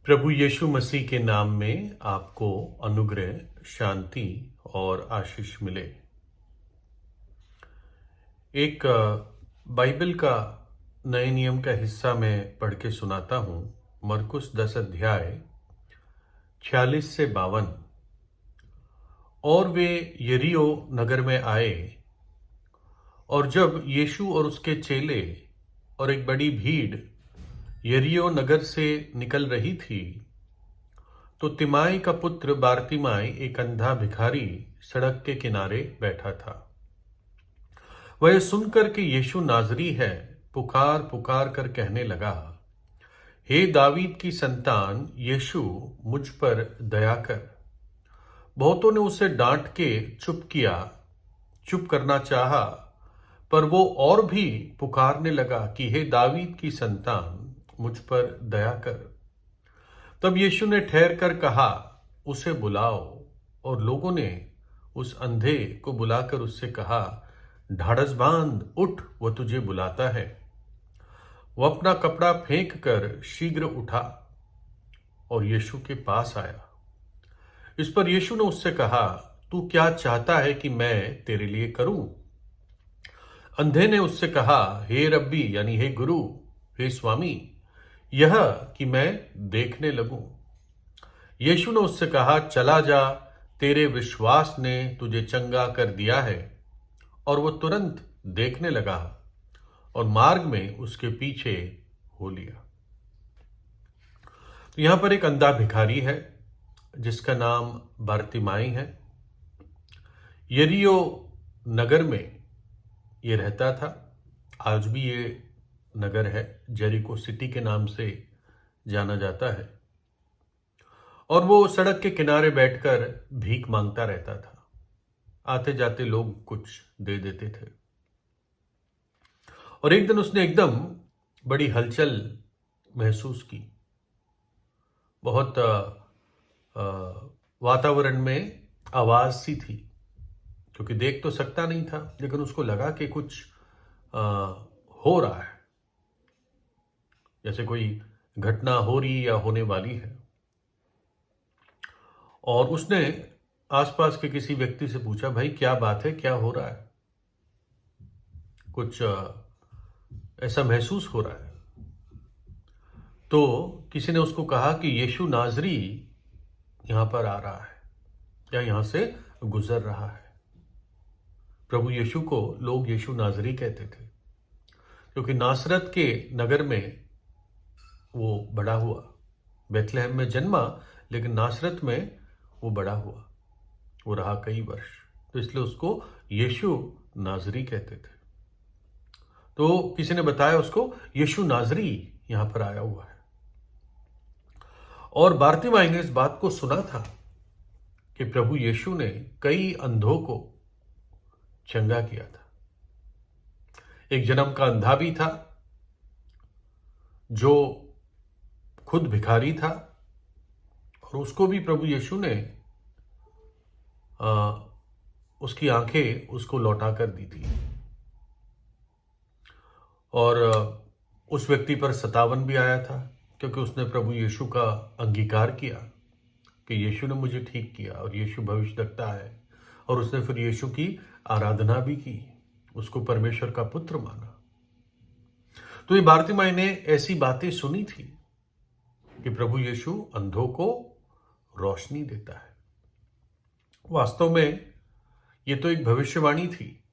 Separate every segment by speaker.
Speaker 1: प्रभु यीशु मसीह के नाम में आपको अनुग्रह, शांति और आशीष मिले। एक बाइबल का नए नियम का हिस्सा मैं पढ़ के सुनाता हूँ। मरकुस 10 अध्याय 46 से 52। और वे यरीहो नगर में आए, और जब यीशु और उसके चेले और एक बड़ी भीड़ यरीहो नगर से निकल रही थी, तो तिमाई का पुत्र बारतिमाई, एक अंधा भिखारी, सड़क के किनारे बैठा था। वह सुनकर कि यीशु नाजरी है, पुकार पुकार कर कहने लगा, हे दावीद की संतान यीशु, मुझ पर दया कर। बहुतों ने उसे डांट के चुप करना चाहा, पर वो और भी पुकारने लगा कि हे दावीद की संतान, मुझ पर दया कर। तब यीशु ने ठहर कर कहा, उसे बुलाओ। और लोगों ने उस अंधे को बुलाकर उससे कहा, ढाढ़स बांध, उठ, वह तुझे बुलाता है। वह अपना कपड़ा फेंक कर शीघ्र उठा और यीशु के पास आया। इस पर यीशु ने उससे कहा, तू क्या चाहता है कि मैं तेरे लिए करूं? अंधे ने उससे कहा, हे रब्बी, यानी हे गुरु, हे स्वामी, यह कि मैं देखने लगूं। यीशु ने उससे कहा, चला जा, तेरे विश्वास ने तुझे चंगा कर दिया है। और वो तुरंत देखने लगा और मार्ग में उसके पीछे हो लिया। तो यहां पर एक अंधा भिखारी है जिसका नाम बारतिमाई है। यरीहो नगर में ये रहता था। आज भी ये नगर है, जेरिको सिटी के नाम से जाना जाता है। और वो सड़क के किनारे बैठकर भीख मांगता रहता था। आते जाते लोग कुछ दे देते थे। और एक दिन उसने एकदम बड़ी हलचल महसूस की। बहुत वातावरण में आवाज सी थी, क्योंकि देख तो सकता नहीं था, लेकिन उसको लगा कि कुछ हो रहा है, जैसे कोई घटना हो रही या होने वाली है। और उसने आसपास के किसी व्यक्ति से पूछा, भाई क्या बात है, क्या हो रहा है? कुछ ऐसा महसूस हो रहा है। तो किसी ने उसको कहा कि यीशु नाजरी यहां पर आ रहा है या यहां से गुजर रहा है। प्रभु यीशु को लोग यीशु नाजरी कहते थे, क्योंकि नासरत के नगर में वो बड़ा हुआ। बेथलेहम में जन्मा, लेकिन नासरत में वो बड़ा हुआ। वो रहा कई वर्ष, तो इसलिए उसको यीशु नाजरी कहते थे। तो किसी ने बताया उसको, यीशु नाजरी यहां पर आया हुआ है। और बारतिमाई ने इस बात को सुना था कि प्रभु यीशु ने कई अंधों को चंगा किया था। एक जन्म का अंधा भी था जो खुद भिखारी था, और उसको भी प्रभु यीशु ने उसकी आंखें उसको लौटा कर दी थी। और उस व्यक्ति पर सतावन भी आया था, क्योंकि उसने प्रभु यीशु का अंगीकार किया कि यीशु ने मुझे ठीक किया और यीशु भविष्यद्वक्ता है। और उसने फिर यीशु की आराधना भी की, उसको परमेश्वर का पुत्र माना। तो ये बारतिमाई ने ऐसी बातें सुनी थी कि प्रभु यीशु अंधों को रोशनी देता है। वास्तव में ये तो एक भविष्यवाणी थी,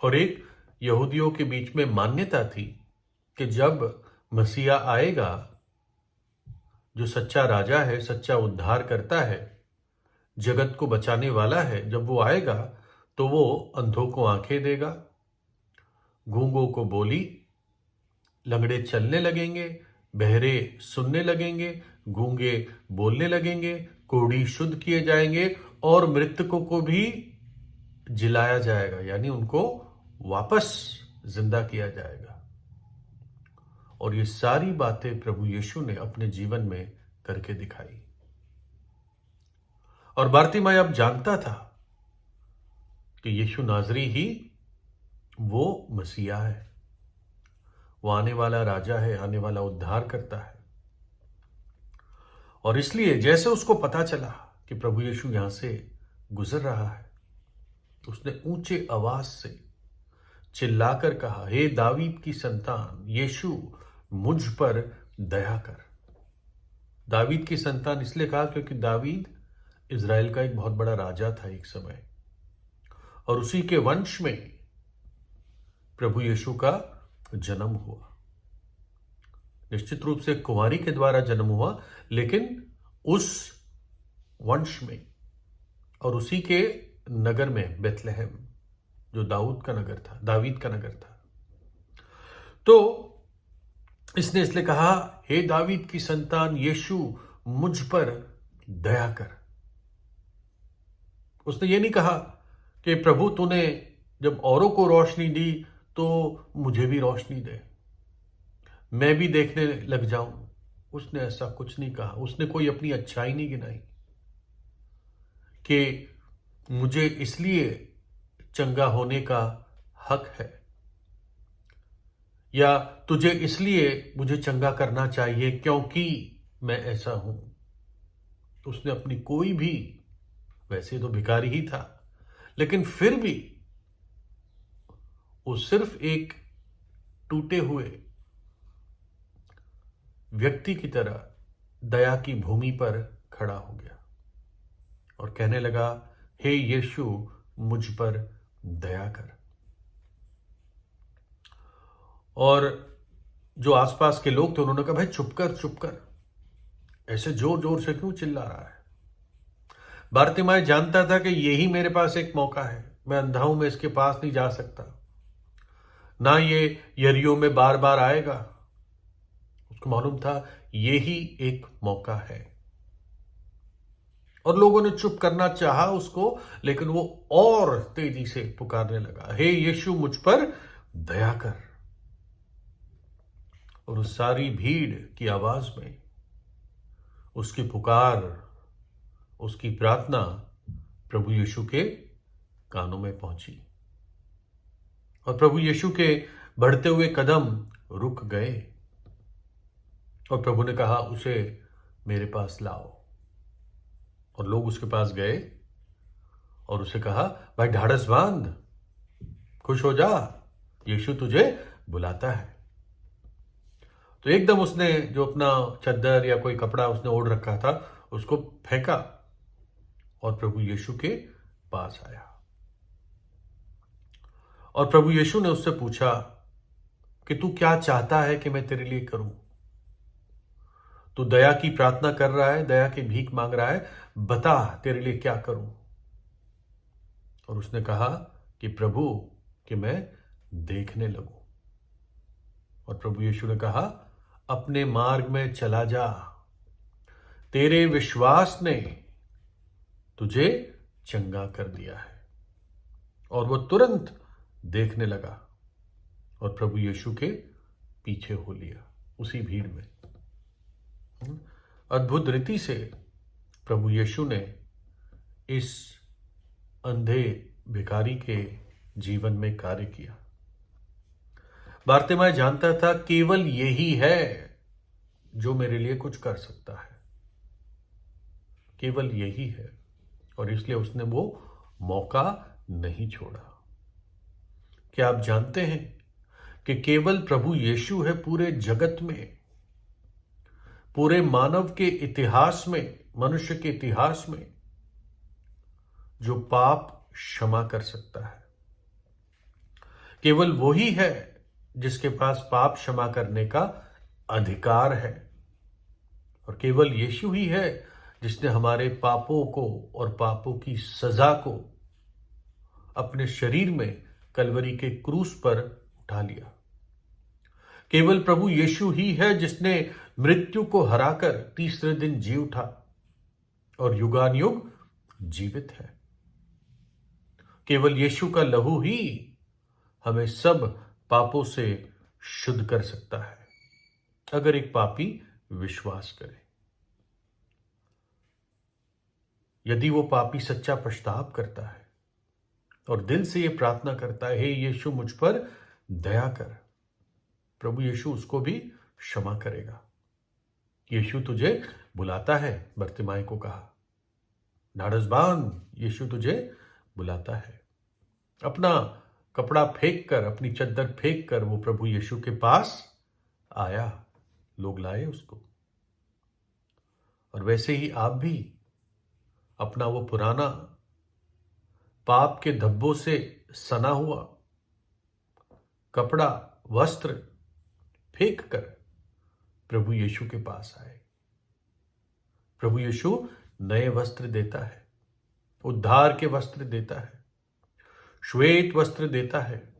Speaker 1: और एक यहूदियों के बीच में मान्यता थी कि जब मसीहा आएगा, जो सच्चा राजा है, सच्चा उद्धार करता है, जगत को बचाने वाला है, जब वो आएगा तो वो अंधों को आंखें देगा, गूंगों को बोली, लंगड़े चलने लगेंगे, बहरे सुनने लगेंगे, गूंगे बोलने लगेंगे, कोढ़ी शुद्ध किए जाएंगे, और मृतकों को भी जिलाया जाएगा, यानी उनको वापस जिंदा किया जाएगा। और ये सारी बातें प्रभु यीशु ने अपने जीवन में करके दिखाई। और बारतिमाई अब जानता था कि यीशु नाजरी ही वो मसीहा है, वो आने वाला राजा है, आने वाला उद्धार करता है। और इसलिए जैसे उसको पता चला कि प्रभु यीशु यहां से गुजर रहा है, तो उसने ऊंचे आवाज से चिल्लाकर कहा, हे दावीद की संतान यीशु, मुझ पर दया कर। दावीद की संतान इसलिए कहा क्योंकि दावीद इज़राइल का एक बहुत बड़ा राजा था एक समय, और उसी के वंश में प्रभु यीशु का जन्म हुआ। निश्चित रूप से कुंवारी के द्वारा जन्म हुआ, लेकिन उस वंश में और उसी के नगर में, बेथलेहम, जो दाऊद का नगर था, दावीद का नगर था। तो इसने इसलिए कहा, हे दावीद की संतान यीशु, मुझ पर दया कर। उसने ये नहीं कहा कि प्रभु तूने जब औरों को रोशनी दी तो मुझे भी रोशनी दे, मैं भी देखने लग जाऊं। उसने ऐसा कुछ नहीं कहा। उसने कोई अपनी अच्छाई नहीं गिनाई कि मुझे इसलिए चंगा होने का हक है, या तुझे इसलिए मुझे चंगा करना चाहिए क्योंकि मैं ऐसा हूं। उसने अपनी कोई भी, वैसे तो भिखारी ही था, लेकिन फिर भी वो सिर्फ एक टूटे हुए व्यक्ति की तरह दया की भूमि पर खड़ा हो गया और कहने लगा, हे यीशु, मुझ पर दया कर। और जो आसपास के लोग थे उन्होंने कहा, भाई चुप कर, चुप कर, ऐसे जोर जोर से क्यों चिल्ला रहा है। बारतिमाई जानता था कि यही मेरे पास एक मौका है, मैं अंधा हूं, मैं इसके पास नहीं जा सकता, ना ये यरीहो में बार बार आएगा। उसको मालूम था यही एक मौका है, और लोगों ने चुप करना चाहा उसको, लेकिन वो और तेजी से पुकारने लगा, हे यीशु, मुझ पर दया कर। और उस सारी भीड़ की आवाज में उसकी पुकार, उसकी प्रार्थना प्रभु यीशु के कानों में पहुंची, और प्रभु यीशु के बढ़ते हुए कदम रुक गए, और प्रभु ने कहा, उसे मेरे पास लाओ। और लोग उसके पास गए और उसे कहा, भाई ढाढ़स बांध, खुश हो जा, यीशु तुझे बुलाता है। तो एकदम उसने जो अपना चद्दर या कोई कपड़ा उसने ओढ़ रखा था उसको फेंका और प्रभु यीशु के पास आया। और प्रभु यीशु ने उससे पूछा कि तू क्या चाहता है कि मैं तेरे लिए करूं। तू दया की प्रार्थना कर रहा है, दया की भीख मांग रहा है, बता तेरे लिए क्या करूं। और उसने कहा कि प्रभु, कि मैं देखने लगूं। और प्रभु यीशु ने कहा, अपने मार्ग में चला जा, तेरे विश्वास ने तुझे चंगा कर दिया है। और वो तुरंत देखने लगा और प्रभु यीशु के पीछे हो लिया उसी भीड़ में। अद्भुत रीति से प्रभु यीशु ने इस अंधे भिखारी के जीवन में कार्य किया। बारतिमाई जानता था केवल यही है जो मेरे लिए कुछ कर सकता है, केवल यही है, और इसलिए उसने वो मौका नहीं छोड़ा। क्या आप जानते हैं कि केवल प्रभु यीशु है पूरे जगत में, पूरे मानव के इतिहास में, मनुष्य के इतिहास में, जो पाप क्षमा कर सकता है। केवल वही है जिसके पास पाप क्षमा करने का अधिकार है, और केवल यीशु ही है जिसने हमारे पापों को और पापों की सजा को अपने शरीर में कलवरी के क्रूस पर उठा लिया। केवल प्रभु यीशु ही है जिसने मृत्यु को हराकर तीसरे दिन जी उठा और युगानुयुग जीवित है। केवल यीशु का लहू ही हमें सब पापों से शुद्ध कर सकता है, अगर एक पापी विश्वास करे। यदि वो पापी सच्चा पश्चाताप करता है और दिल से ये प्रार्थना करता है, हे यीशु, मुझ पर दया कर, प्रभु यीशु उसको भी क्षमा करेगा। यीशु तुझे बुलाता है, बरतिमाई को कहा। ढाढ़स बांध, यीशु तुझे बुलाता है। अपना कपड़ा फेंक कर, अपनी चद्दर फेंक कर वो प्रभु यीशु के पास आया। लोग लाए उसको। और वैसे ही आप भी अपना वो पुराना पाप के धब्बों से सना हुआ कपड़ा, वस्त्र फेंक कर प्रभु यीशु के पास आए। प्रभु यीशु नए वस्त्र देता है, उद्धार के वस्त्र देता है, श्वेत वस्त्र देता है,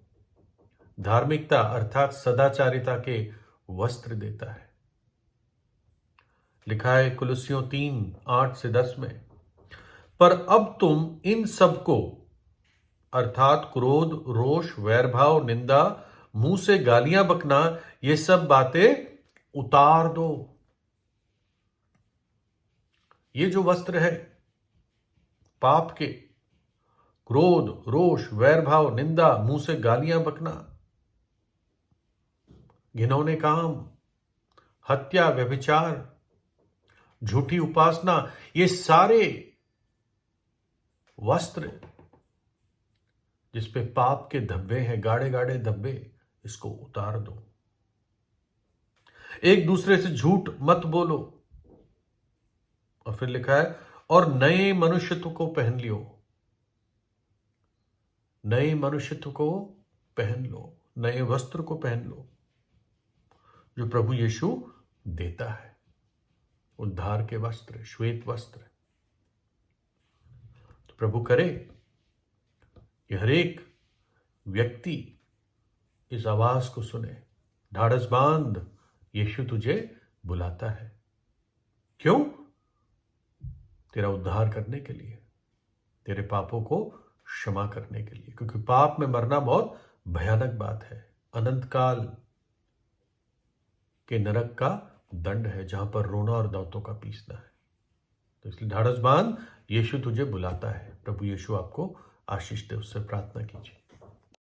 Speaker 1: धार्मिकता अर्थात सदाचारिता के वस्त्र देता है। लिखा है कुलुस्सियों 3:8-10 में, पर अब तुम इन सबको अर्थात क्रोध, रोष, वैरभाव, निंदा, मुंह से गालियां बकना, ये सब बातें उतार दो। ये जो वस्त्र है पाप के, क्रोध, रोष, वैरभाव, निंदा, मुंह से गालियां बकना, घिनौने काम, हत्या, व्यभिचार, झूठी उपासना, ये सारे वस्त्र जिसपे पाप के धब्बे हैं, गाढ़े गाढ़े धब्बे, इसको उतार दो। एक दूसरे से झूठ मत बोलो। और फिर लिखा है, और नए मनुष्यत्व को पहन लियो। नए मनुष्यत्व को पहन लो, नए वस्त्र को पहन लो जो प्रभु यीशु देता है, उद्धार के वस्त्र, श्वेत वस्त्र। तो प्रभु करे कि हर एक व्यक्ति इस आवाज को सुने। ढाढ़स बांध, यीशु तुझे बुलाता है। क्यों? तेरा उद्धार करने के लिए, तेरे पापों को क्षमा करने के लिए। क्योंकि पाप में मरना बहुत भयानक बात है, अनंत काल के नरक का दंड है, जहां पर रोना और दांतों का पीसना है। तो इसलिए ढाढ़स बांध, यीशु तुझे बुलाता है। प्रभु यीशु आपको आशीष दे, उससे प्रार्थना कीजिए।